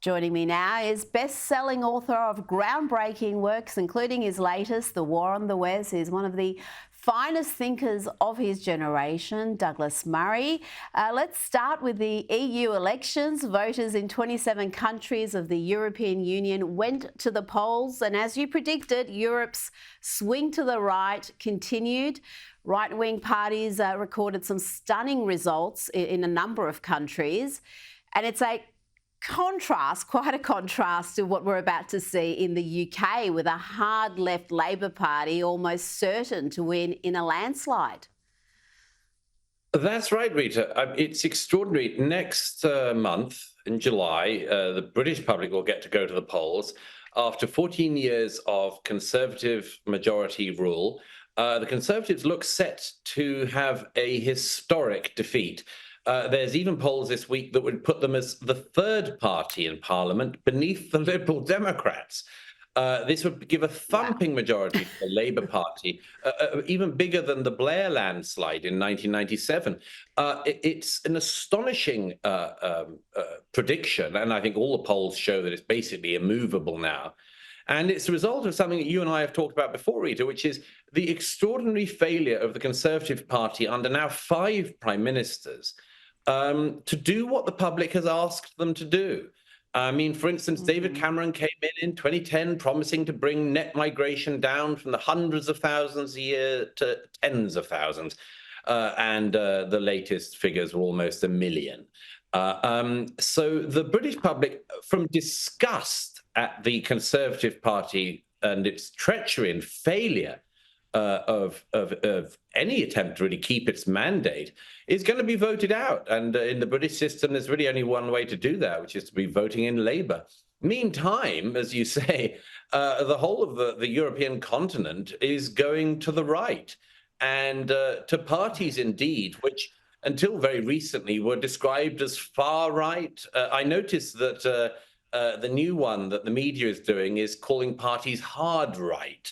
Joining me now is best-selling author of groundbreaking works, including his latest, The War on the West. He's one of the finest thinkers of his generation, Douglas Murray. Let's start with the EU elections. Voters in 27 countries of the European Union went to the polls, and as you predicted, Europe's swing to the right continued. Right-wing parties recorded some stunning results in a number of countries, and it's quite a contrast to what we're about to see in the UK, with a hard left Labor Party almost certain to win in a landslide. That's right, Rita. It's extraordinary. Next month, in July, the British public will get to go to the polls. After 14 years of Conservative majority rule, the Conservatives look set to have a historic defeat. There's even polls this week that would put them as the third party in Parliament beneath the Liberal Democrats. This would give a thumping majority to the Labour Party, even bigger than the Blair landslide in 1997. It's an astonishing prediction, and I think all the polls show that it's basically immovable now. And it's the result of something that you and I have talked about before, Rita, which is the extraordinary failure of the Conservative Party under now 5 prime ministers to do what the public has asked them to do. I mean, for instance, David Cameron came in 2010 promising to bring net migration down from the hundreds of thousands a year to tens of thousands. And the latest figures were almost 1 million. So the British public, from disgust at the Conservative Party and its treachery and failure of any attempt to really keep its mandate, is going to be voted out. And in the British system, there's really only one way to do that, which is to be voting in Labour. Meantime, as you say, the whole of the European continent is going to the right, and to parties indeed, which until very recently were described as far right. I noticed that the new one that the media is doing is calling parties hard right,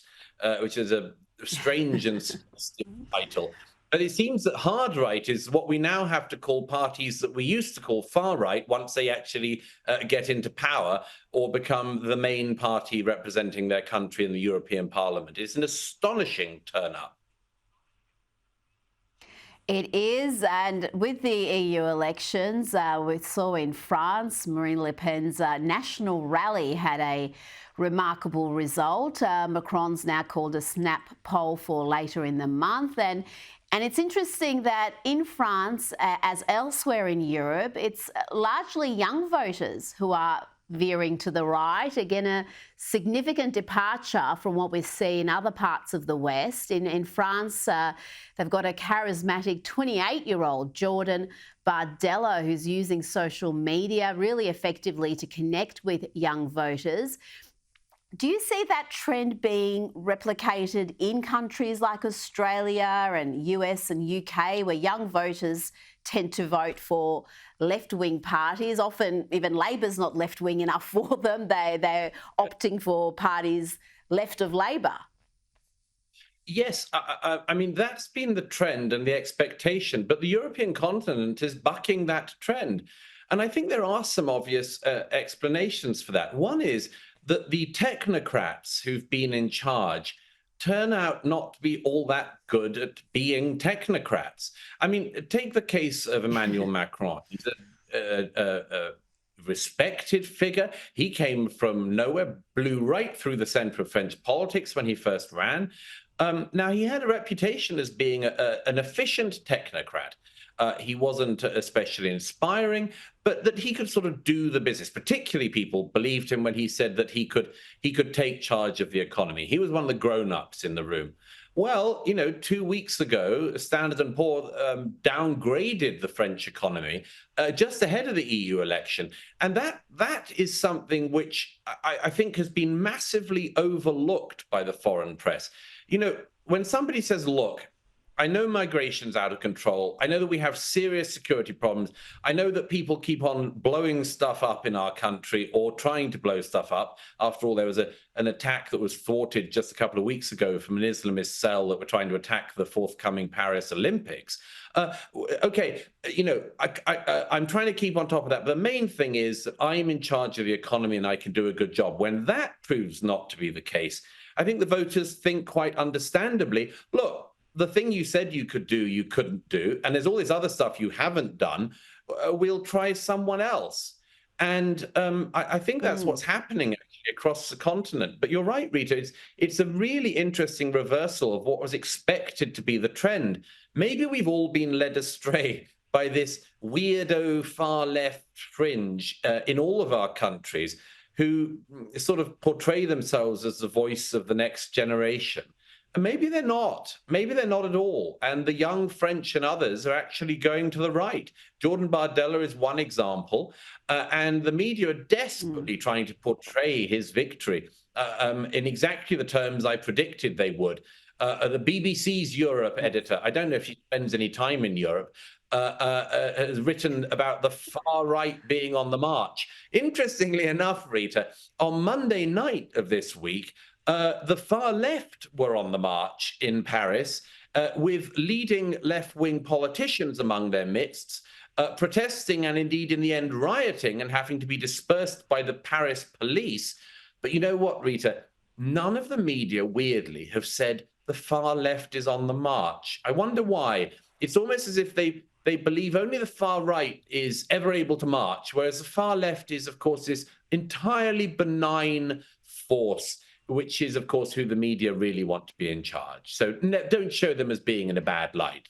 which is a strange and suggestive title. But it seems that hard right is what we now have to call parties that we used to call far right once they actually get into power or become the main party representing their country in the European Parliament. It's an astonishing turn up. It is, and with the EU elections, we saw in France, Marine Le Pen's national rally had a remarkable result. Macron's now called a snap poll for later in the month, and it's interesting that in France, as elsewhere in Europe, it's largely young voters who are veering to the right. Again, a significant departure from what we see in other parts of the West. In France, they've got a charismatic 28-year-old, Jordan Bardella, who's using social media really effectively to connect with young voters. Do you see that trend being replicated in countries like Australia and US and UK, where young voters tend to vote for left-wing parties? Often even Labor's not left-wing enough for them. They're opting for parties left of Labor. Yes, I mean, that's been the trend and the expectation, but the European continent is bucking that trend. And I think there are some obvious explanations for that. One is that the technocrats who've been in charge turn out not to be all that good at being technocrats. I mean, take the case of Emmanuel Macron. He's a respected figure. He came from nowhere, blew right through the center of French politics when he first ran. Now, he had a reputation as being an efficient technocrat. He wasn't especially inspiring, but that he could sort of do the business. Particularly, people believed him when he said that he could take charge of the economy. He was one of the grown-ups in the room. Well, 2 weeks ago, Standard & Poor downgraded the French economy just ahead of the EU election. And that is something which I think has been massively overlooked by the foreign press. When somebody says, look, I know migration's out of control. I know that we have serious security problems. I know that people keep on blowing stuff up in our country or trying to blow stuff up. After all, there was an attack that was thwarted just a couple of weeks ago from an Islamist cell that were trying to attack the forthcoming Paris Olympics. Okay, I'm trying to keep on top of that. But the main thing is that I'm in charge of the economy and I can do a good job. When that proves not to be the case, I think the voters think quite understandably, look, the thing you said you could do, you couldn't do. And there's all this other stuff you haven't done. We'll try someone else. And I think that's what's happening actually across the continent. But you're right, Rita. It's a really interesting reversal of what was expected to be the trend. Maybe we've all been led astray by this weirdo far left fringe in all of our countries who sort of portray themselves as the voice of the next generation. And maybe they're not. Maybe they're not at all. And the young French and others are actually going to the right. Jordan Bardella is one example. And the media are desperately trying to portray his victory in exactly the terms I predicted they would. The BBC's Europe editor, I don't know if he spends any time in Europe, has written about the far right being on the march. Interestingly enough, Rita, on Monday night of this week, the far left were on the march in Paris, with leading left-wing politicians among their midst, protesting and indeed in the end rioting and having to be dispersed by the Paris police. But you know what, Rita? None of the media, weirdly, have said the far left is on the march. I wonder why. It's almost as if they believe only the far right is ever able to march, whereas the far left is, of course, this entirely benign force, which is, of course, who the media really want to be in charge. So don't show them as being in a bad light.